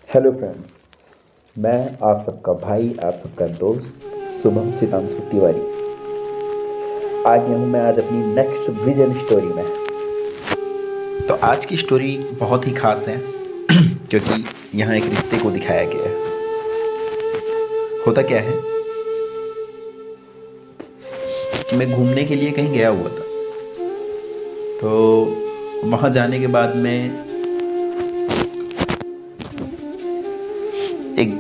Hello friends. मैं आप सबका भाई, आप सबका दोस्त शुभम सितांशु तिवारी आ गया हूँ मैं आज अपनी नेक्स्ट विजन स्टोरी में। तो आज की स्टोरी बहुत ही खास है क्योंकि यहाँ एक रिश्ते को दिखाया गया है। होता क्या है कि मैं घूमने के लिए कहीं गया हुआ था। तो वहाँ जाने के बाद में एक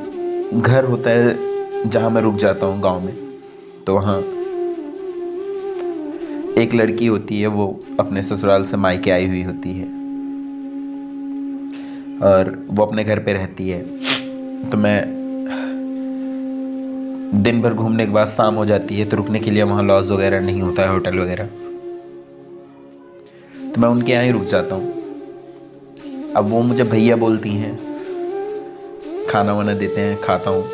घर होता है जहाँ मैं रुक जाता हूँ गांव में। तो वहाँ एक लड़की होती है, वो अपने ससुराल से मायके आई हुई होती है और वो अपने घर पे रहती है। तो मैं दिन भर घूमने के बाद शाम हो जाती है, तो रुकने के लिए वहाँ लॉज वगैरह नहीं होता है, होटल वगैरह। तो मैं उनके यहाँ ही रुक जाता हूँ। अब वो मुझे भैया बोलती हैं, खाना वाना देते हैं, खाता हूँ।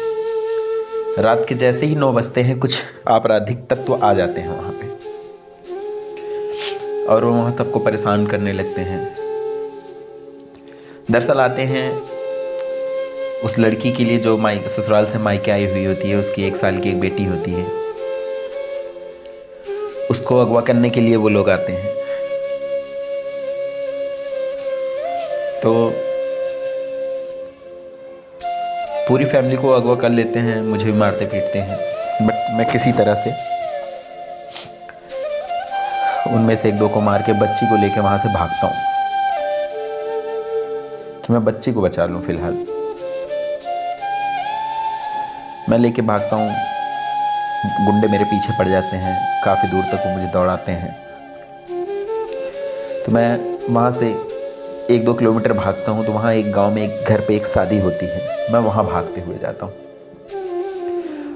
रात के जैसे ही 9 बजते हैं, कुछ आपराधिक तत्व आ जाते हैं वहाँ पे और वो वहाँ सबको परेशान करने लगते हैं। दरअसल आते हैं उस लड़की के लिए जो ससुराल से मायके आई हुई होती है। उसकी 1 साल की एक बेटी होती है, उसको अगवा करने के लिए वो लोग आते हैं। तो पूरी फैमिली को अगवा कर लेते हैं, मुझे भी मारते पीटते हैं। बट मैं किसी तरह से उनमें से 1-2 को मार के बच्ची को लेकर वहां से भागता हूँ कि मैं बच्ची को बचा लूँ। फिलहाल मैं लेके भागता हूँ, गुंडे मेरे पीछे पड़ जाते हैं, काफ़ी दूर तक वो मुझे दौड़ाते हैं। तो मैं वहाँ से 1-2 किलोमीटर भागता हूँ, तो वहाँ एक गांव में एक घर पे एक शादी होती है। मैं वहाँ भागते हुए जाता हूँ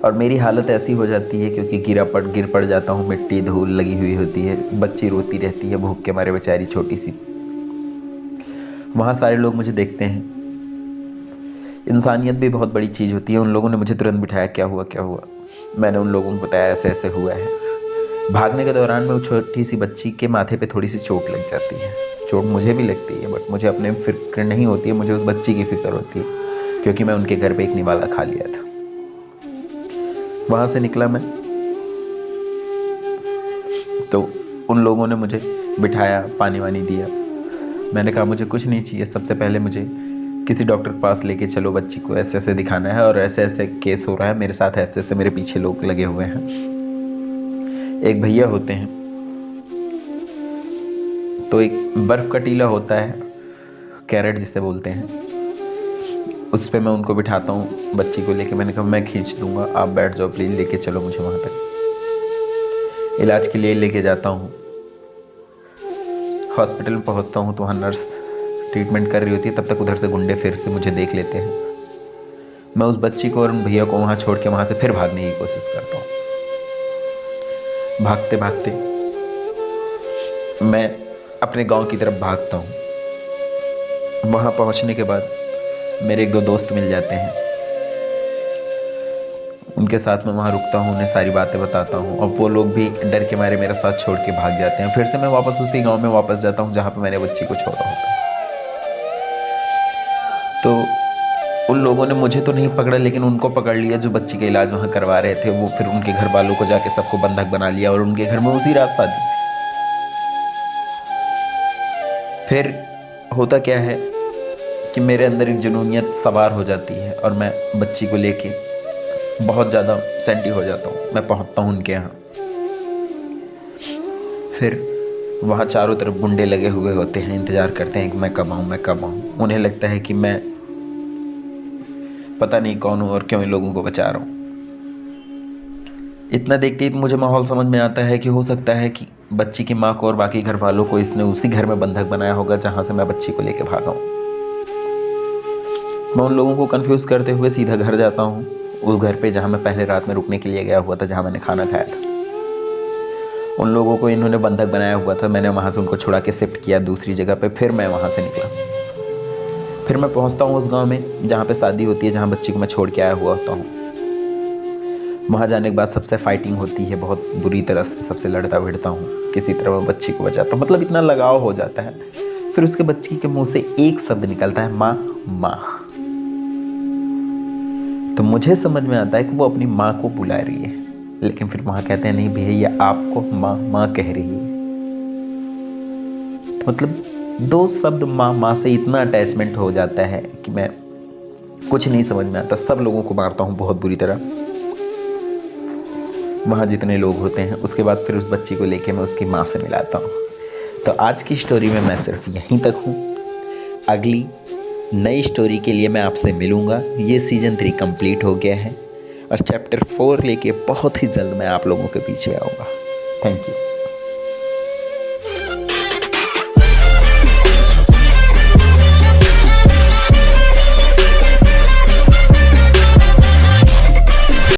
और मेरी हालत ऐसी हो जाती है क्योंकि गिर पड़ जाता हूँ, मिट्टी धूल लगी हुई होती है, बच्ची रोती रहती है भूख के मारे बेचारी छोटी सी। वहाँ सारे लोग मुझे देखते हैं। इंसानियत भी बहुत बड़ी चीज़ होती है। उन लोगों ने मुझे तुरंत बिठाया, क्या हुआ क्या हुआ। मैंने उन लोगों को बताया ऐसे ऐसे हुआ है। भागने के दौरान में वो छोटी सी बच्ची के माथे पे थोड़ी सी चोट लग जाती है। चोट मुझे भी लगती है, बट मुझे अपने फिक्र नहीं होती है, मुझे उस बच्ची की फिक्र होती है क्योंकि मैं उनके घर पे एक निवाला खा लिया था। वहाँ से निकला मैं, तो उन लोगों ने मुझे बिठाया, पानी वानी दिया। मैंने कहा मुझे कुछ नहीं चाहिए, सबसे पहले मुझे किसी डॉक्टर के पास लेके चलो, बच्ची को ऐसे ऐसे दिखाना है और ऐसे ऐसे केस हो रहा है मेरे साथ, ऐसे ऐसे मेरे पीछे लोग लगे हुए हैं। एक भैया होते हैं, तो एक बर्फ़ का टीला होता है, कैरेट जिसे बोलते हैं, उस पर मैं उनको बिठाता हूँ बच्ची को लेके। मैंने कहा मैं खींच दूंगा, आप बैठ जाओ प्लीज़, लेके चलो मुझे वहाँ तक। इलाज के लिए लेके जाता हूँ। हॉस्पिटल में पहुँचता हूँ तो वहाँ नर्स ट्रीटमेंट कर रही होती है। तब तक उधर से गुंडे फिर से मुझे देख लेते हैं। मैं उस बच्ची को और उन भैया को वहाँ छोड़ के वहाँ से फिर भागने की कोशिश करता हूँ। भागते भागते मैं अपने गांव की तरफ भागता हूँ। वहाँ पहुँचने के बाद मेरे 1-2 दोस्त मिल जाते हैं, उनके साथ मैं वहाँ रुकता हूँ, उन्हें सारी बातें बताता हूँ और वो लोग भी डर के मारे मेरा साथ छोड़ के भाग जाते हैं। फिर से मैं वापस उसी गांव में वापस जाता हूँ जहाँ पे मैंने बच्ची को छोड़ा होता है। तो उन लोगों ने मुझे तो नहीं पकड़ा, लेकिन उनको पकड़ लिया जो बच्ची का इलाज वहाँ करवा रहे थे। वो फिर उनके घर वालों को जाके सबको बंधक बना लिया और उनके घर में उसी रात शादी थी। फिर होता क्या है कि मेरे अंदर एक जुनूनियत सवार हो जाती है और मैं बच्ची को लेके बहुत ज़्यादा सेंटी हो जाता हूँ। मैं पहुँचता हूँ उनके यहाँ। फिर वहाँ चारों तरफ गुंडे लगे हुए होते हैं, इंतज़ार करते हैं कि मैं कब आऊँ, मैं कब आऊँ। उन्हें लगता है कि मैं पता नहीं कौन हूँ और क्यों इन लोगों को बचा रहा हूँ। इतना देखते ही मुझे माहौल समझ में आता है कि हो सकता है कि बच्ची की माँ को और बाकी घर वालों को इसने उसी घर में बंधक बनाया होगा जहाँ से मैं बच्ची को लेके भागा हूँ। मैं उन लोगों को कंफ्यूज करते हुए सीधा घर जाता हूँ, उस घर पे जहाँ मैं पहले रात में रुकने के लिए गया हुआ था, जहाँ मैंने खाना खाया था। उन लोगों को इन्होंने बंधक बनाया हुआ था। मैंने वहाँ से उनको छुड़ा के शिफ्ट किया दूसरी जगह पे। फिर मैं वहाँ से निकला। फिर मैं पहुँचता हूँ उस गाँव में जहाँ पे शादी होती है, जहाँ बच्ची को मैं छोड़ के आया हुआ होता हूँ। वहाँ जाने के बाद सबसे फाइटिंग होती है, बहुत बुरी तरह से सबसे लड़ता भिड़ता हूँ, किसी तरह मैं बच्ची को बचाता हूँ। मतलब इतना लगाव हो जाता है। फिर उसके बच्ची के मुंह से एक शब्द निकलता है, माँ माँ। तो मुझे समझ में आता है कि वो अपनी माँ को बुला रही है, लेकिन फिर वहाँ कहते हैं नहीं भैया ये आपको माँ माँ कह रही है। तो मतलब दो शब्द माँ माँ से इतना अटैचमेंट हो जाता है कि मैं कुछ नहीं समझ में आता। सब लोगों को मारता हूँ बहुत बुरी तरह, वहाँ जितने लोग होते हैं। उसके बाद फिर उस बच्ची को लेके मैं उसकी माँ से मिलाता हूँ। तो आज की स्टोरी में मैं सिर्फ यहीं तक हूँ। अगली नई स्टोरी के लिए मैं आपसे मिलूँगा। ये सीज़न 3 कंप्लीट हो गया है और चैप्टर 4 लेके बहुत ही जल्द मैं आप लोगों के बीच में आऊँगा। Thank you.